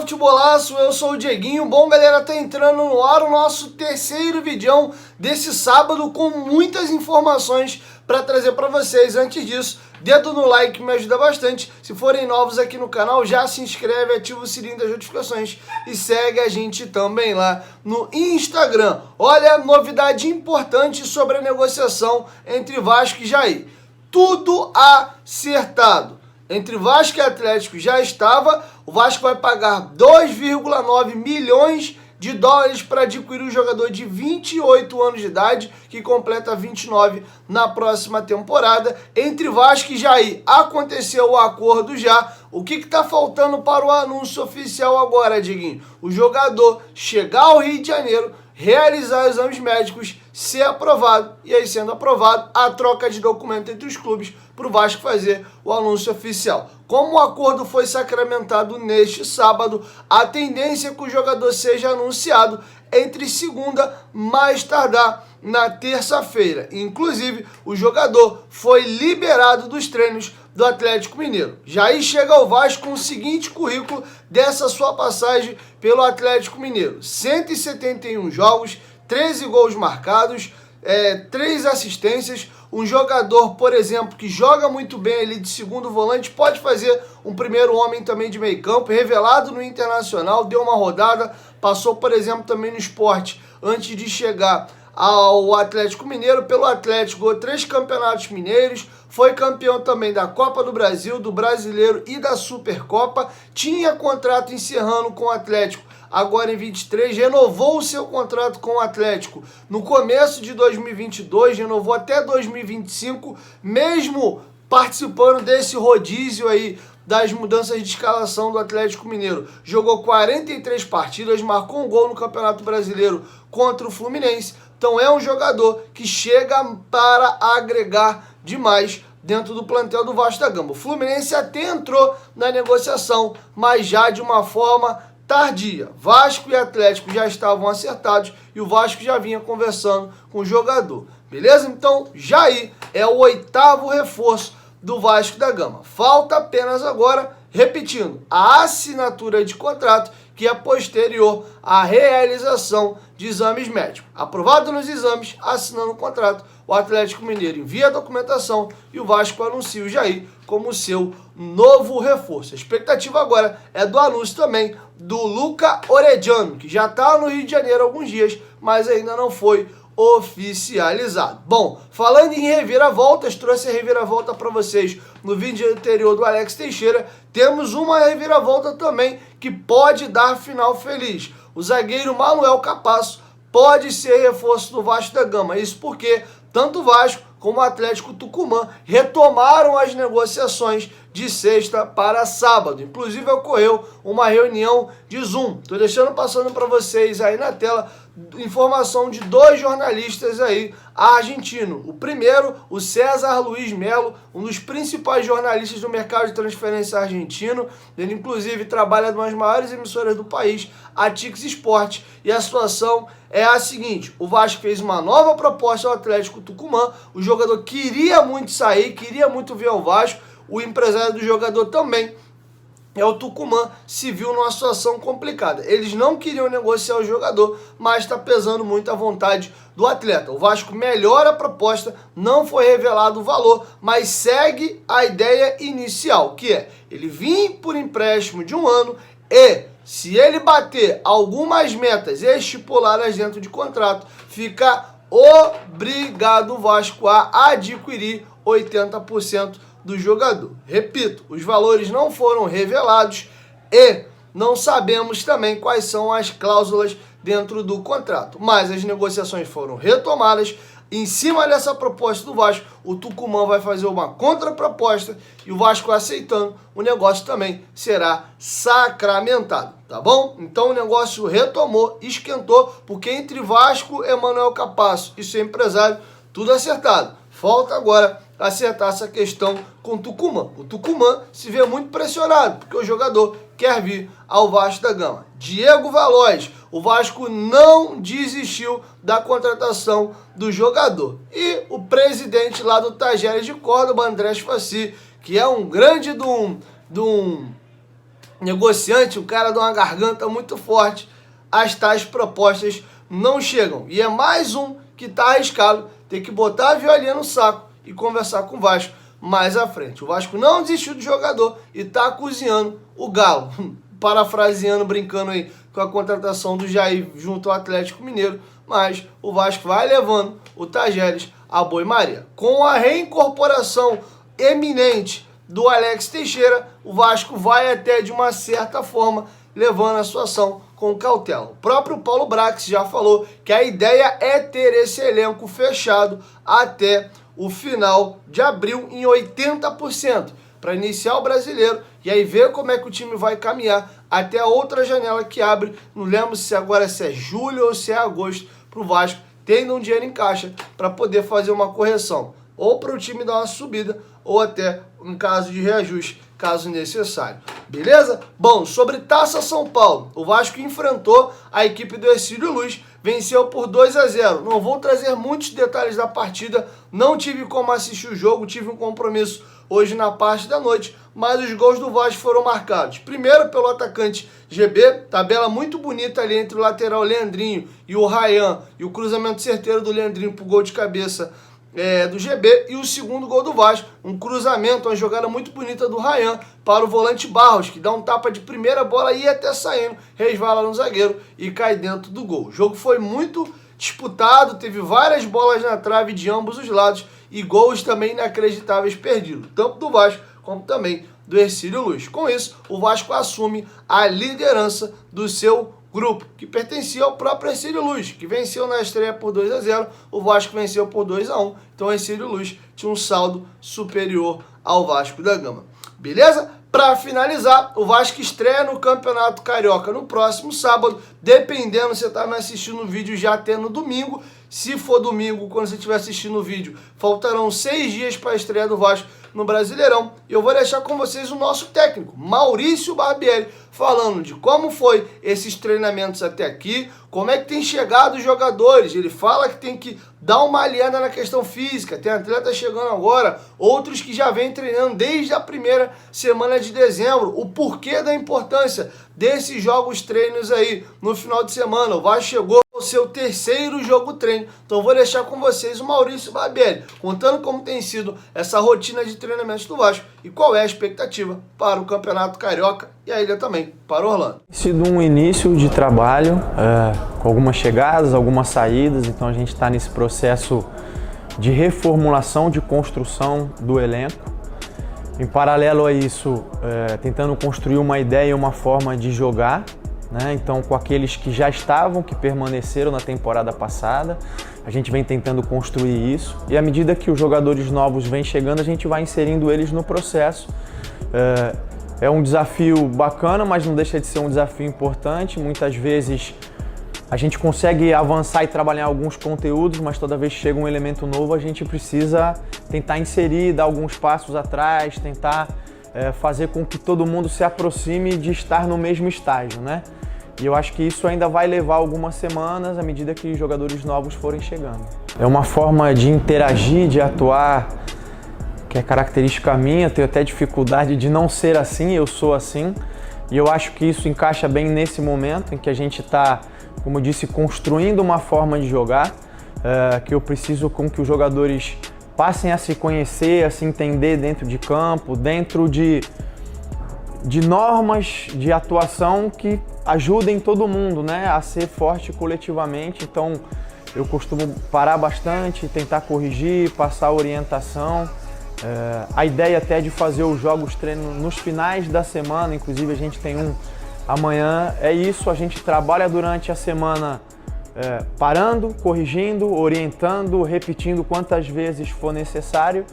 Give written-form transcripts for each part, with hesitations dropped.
futebolaço, eu sou o Dieguinho. Bom, galera, tá entrando no ar o nosso terceiro vídeo desse sábado com muitas informações para trazer para vocês. Antes disso, dedo no like me ajuda bastante. Se forem novos aqui no canal, já se inscreve, ativa o sininho das notificações e segue a gente também lá no Instagram. Olha, novidade importante sobre a negociação entre Vasco e Jair. Tudo acertado. Entre Vasco e Atlético já estava, o Vasco vai pagar 2,9 milhões de dólares para adquirir um jogador de 28 anos de idade, que completa 29 na próxima temporada. Entre Vasco e Jair aconteceu o acordo já. O que está faltando para o anúncio oficial agora, Diguinho? O jogador chegar ao Rio de Janeiro, realizar exames médicos, ser aprovado, e aí sendo aprovado, a troca de documento entre os clubes para o Vasco fazer o anúncio oficial. Como o acordo foi sacramentado neste sábado, a tendência é que o jogador seja anunciado entre segunda, mais tardar na terça-feira. Inclusive, o jogador foi liberado dos treinos do Atlético Mineiro. Jair chega ao Vasco com o seguinte currículo dessa sua passagem pelo Atlético Mineiro: 171 jogos, 13 gols marcados, 3 assistências. Um jogador, por exemplo, que joga muito bem ali de segundo volante, pode fazer um primeiro homem também de meio campo, revelado no Internacional, deu uma rodada, passou, por exemplo, também no Sport antes de chegar ao Atlético Mineiro. Pelo Atlético, ganhou 3 campeonatos mineiros, foi campeão também da Copa do Brasil, do Brasileiro e da Supercopa, tinha contrato encerrando com o Atlético agora em 23, renovou o seu contrato com o Atlético no começo de 2022, renovou até 2025, mesmo participando desse rodízio aí das mudanças de escalação do Atlético Mineiro. Jogou 43 partidas, marcou um gol no Campeonato Brasileiro contra o Fluminense. Então é um jogador que chega para agregar demais dentro do plantel do Vasco da Gama. O Fluminense até entrou na negociação, mas já de uma forma tardia. Vasco e Atlético já estavam acertados e o Vasco já vinha conversando com o jogador. Beleza? Então, Jair é o 8º reforço do Vasco da Gama. Falta apenas agora, repetindo, a assinatura de contrato, que é posterior à realização de exames médicos. Aprovado nos exames, assinando o contrato, o Atlético Mineiro envia a documentação e o Vasco anuncia o Jair como seu novo reforço. A expectativa agora é do anúncio também do Luca Orediano, que já está no Rio de Janeiro há alguns dias, mas ainda não foi oficializado. Bom, falando em reviravoltas, trouxe a reviravolta para vocês no vídeo anterior do Alex Teixeira. Temos uma reviravolta também que pode dar final feliz. O zagueiro Manuel Capasso pode ser reforço do Vasco da Gama. Isso porque tanto o Vasco como o Atlético Tucumã retomaram as negociações de sexta para sábado. Inclusive ocorreu uma reunião de Zoom. Estou deixando passando para vocês aí na tela informação de 2 jornalistas aí argentinos. O primeiro, o César Luiz Melo, um dos principais jornalistas do mercado de transferência argentino. Ele inclusive trabalha nas maiores emissoras do país, a Tix Sport. E a situação é a seguinte: o Vasco fez uma nova proposta ao Atlético Tucumã. O jogador queria muito sair, queria muito ver o Vasco. O empresário do jogador também, o Tucumã, se viu numa situação complicada. Eles não queriam negociar o jogador, mas está pesando muito a vontade do atleta. O Vasco melhora a proposta, não foi revelado o valor, mas segue a ideia inicial, que é ele vir por empréstimo de 1 ano e, se ele bater algumas metas estipuladas dentro de contrato, fica obrigado o Vasco a adquirir 80% do jogador. Repito, os valores não foram revelados e não sabemos também quais são as cláusulas dentro do contrato, mas as negociações foram retomadas. Em cima dessa proposta do Vasco, o Tucumã vai fazer uma contraproposta e o Vasco aceitando, o negócio também será sacramentado, tá bom? Então o negócio retomou, esquentou, porque entre Vasco, Manuel Capasso e seu empresário, tudo acertado. Falta agora acertar essa questão com o Tucumã. O Tucumã se vê muito pressionado, porque o jogador quer vir ao Vasco da Gama. Diego Valois, o Vasco não desistiu da contratação do jogador. E o presidente lá do Tajeres de Córdoba, Andrés Fassi, que é um grande negociante, o cara dá uma garganta muito forte, as tais propostas não chegam. E é mais um que está arriscado ter que botar a violinha no saco e conversar com o Vasco mais à frente. O Vasco não desistiu do jogador e está cozinhando o Galo. Parafraseando, brincando aí com a contratação do Jair junto ao Atlético Mineiro, mas o Vasco vai levando o Tajeres a boi-maria. Com a reincorporação eminente do Alex Teixeira, o Vasco vai até, de uma certa forma, levando a situação com cautela. O próprio Paulo Brax já falou que a ideia é ter esse elenco fechado até o final de abril em 80%, para iniciar o Brasileiro e aí ver como é que o time vai caminhar até a outra janela que abre, não lembro se agora é julho ou se é agosto, para o Vasco tendo um dinheiro em caixa para poder fazer uma correção, ou para o time dar uma subida, ou até em caso de reajuste, caso necessário. Beleza? Bom, sobre Taça São Paulo, o Vasco enfrentou a equipe do Hercílio Luz, venceu por 2-0. Não vou trazer muitos detalhes da partida, não tive como assistir o jogo, tive um compromisso hoje na parte da noite, mas os gols do Vasco foram marcados. Primeiro pelo atacante GB, tabela muito bonita ali entre o lateral Leandrinho e o Ryan, e o cruzamento certeiro do Leandrinho pro gol de cabeça do GB, e o segundo gol do Vasco, um cruzamento, uma jogada muito bonita do Ryan para o volante Barros, que dá um tapa de primeira, bola e até saindo, resvala no zagueiro e cai dentro do gol. O jogo foi muito disputado, teve várias bolas na trave de ambos os lados e gols também inacreditáveis perdidos, tanto do Vasco como também do Hercílio Luz. Com isso, o Vasco assume a liderança do seu grupo, que pertencia ao próprio Hercílio Luz, que venceu na estreia por 2-0, o Vasco venceu por 2-1, então o Hercílio Luz tinha um saldo superior ao Vasco da Gama. Beleza? Para finalizar, o Vasco estreia no Campeonato Carioca no próximo sábado, dependendo se você está me assistindo o vídeo já até no domingo. Se for domingo, quando você estiver assistindo o vídeo, faltarão 6 dias para a estreia do Vasco no Brasileirão. E eu vou deixar com vocês o nosso técnico, Maurício Barbieri, falando de como foi esses treinamentos até aqui, como é que tem chegado os jogadores. Ele fala que tem que dar uma aliada na questão física, tem atletas chegando agora, outros que já vêm treinando desde a primeira semana de dezembro, o porquê da importância desses jogos treinos aí no final de semana. O Vasco chegou ao seu terceiro jogo treino, então eu vou deixar com vocês o Maurício Barbieri, contando como tem sido essa rotina de treinamentos do Vasco e qual é a expectativa para o Campeonato Carioca e a ilha também, para Orlando. Tem sido um início de trabalho, com algumas chegadas, algumas saídas, então a gente está nesse processo de reformulação, de construção do elenco. Em paralelo a isso, tentando construir uma ideia e uma forma de jogar, né? Então, com aqueles que já estavam, que permaneceram na temporada passada, a gente vem tentando construir isso, e à medida que os jogadores novos vêm chegando, a gente vai inserindo eles no processo. É um desafio bacana, mas não deixa de ser um desafio importante. Muitas vezes a gente consegue avançar e trabalhar alguns conteúdos, mas toda vez que chega um elemento novo, a gente precisa tentar inserir, dar alguns passos atrás, tentar fazer com que todo mundo se aproxime de estar no mesmo estágio, né? E eu acho que isso ainda vai levar algumas semanas à medida que os jogadores novos forem chegando. É uma forma de interagir, de atuar, que é característica minha, tenho até dificuldade de não ser assim, eu sou assim. E eu acho que isso encaixa bem nesse momento em que a gente está, como eu disse, construindo uma forma de jogar, que eu preciso com que os jogadores passem a se conhecer, a se entender dentro de campo, dentro de normas de atuação que ajudem todo mundo, né, a ser forte coletivamente. Então eu costumo parar bastante, tentar corrigir, passar orientação. A ideia até de fazer os jogos treino nos finais da semana, inclusive a gente tem um amanhã, é isso, a gente trabalha durante a semana parando, corrigindo, orientando, repetindo quantas vezes for necessário.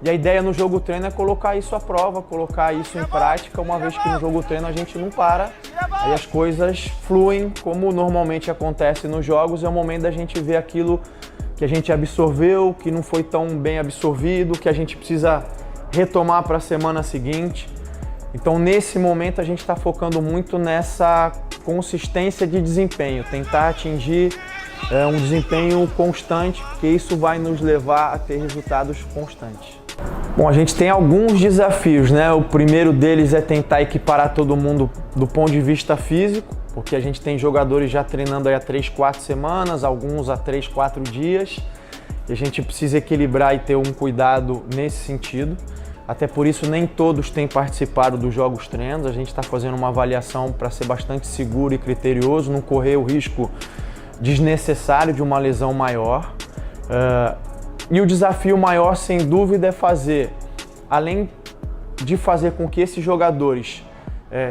E a ideia no jogo treino é colocar isso à prova, colocar isso em prática, uma vez que no jogo treino a gente não para, aí as coisas fluem como normalmente acontece nos jogos. É o momento da gente ver aquilo que a gente absorveu, que não foi tão bem absorvido, que a gente precisa retomar para a semana seguinte. Então, nesse momento, a gente está focando muito nessa consistência de desempenho, tentar atingir um desempenho constante, porque isso vai nos levar a ter resultados constantes. Bom, a gente tem alguns desafios, né? O primeiro deles é tentar equiparar todo mundo do ponto de vista físico, porque a gente tem jogadores já treinando aí há 3, 4 semanas, alguns há 3, 4 dias, e a gente precisa equilibrar e ter um cuidado nesse sentido. Até por isso nem todos têm participado dos jogos treinos, a gente está fazendo uma avaliação para ser bastante seguro e criterioso, não correr o risco desnecessário de uma lesão maior. E o desafio maior, sem dúvida, é fazer, além de fazer com que esses jogadores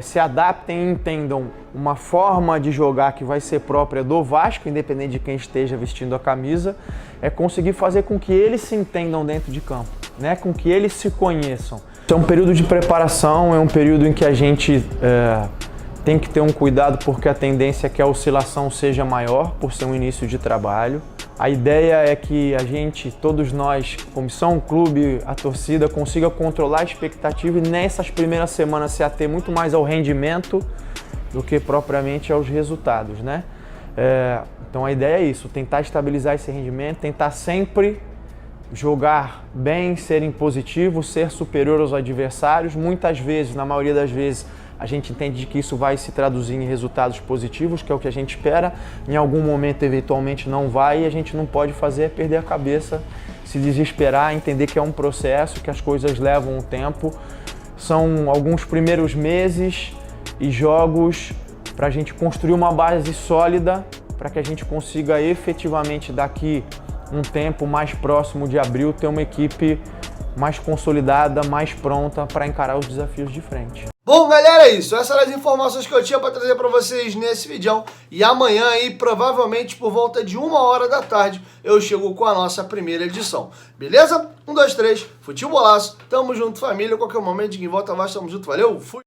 se adaptem e entendam uma forma de jogar que vai ser própria do Vasco, independente de quem esteja vestindo a camisa, é conseguir fazer com que eles se entendam dentro de campo, né? Com que eles se conheçam. É um período de preparação, é um período em que a gente tem que ter um cuidado, porque a tendência é que a oscilação seja maior por ser um início de trabalho. A ideia é que a gente, todos nós, comissão, clube, a torcida, consiga controlar a expectativa e nessas primeiras semanas se ater muito mais ao rendimento do que propriamente aos resultados, né? Então a ideia é isso, tentar estabilizar esse rendimento, tentar sempre jogar bem, ser impositivo, ser superior aos adversários. Muitas vezes, na maioria das vezes, a gente entende que isso vai se traduzir em resultados positivos, que é o que a gente espera. Em algum momento, eventualmente, não vai e a gente não pode fazer é perder a cabeça, se desesperar, entender que é um processo, que as coisas levam um tempo. São alguns primeiros meses e jogos para a gente construir uma base sólida para que a gente consiga efetivamente daqui um tempo mais próximo de abril ter uma equipe mais consolidada, mais pronta para encarar os desafios de frente. Bom, galera, é isso. Essas eram as informações que eu tinha para trazer para vocês nesse vídeo. E amanhã aí, provavelmente por volta de 1h da tarde, eu chego com a nossa primeira edição. Beleza? 1, 2, 3, Futebolaço. Tamo junto, família. Qualquer momento de volta, vai, tamo junto. Valeu, fui!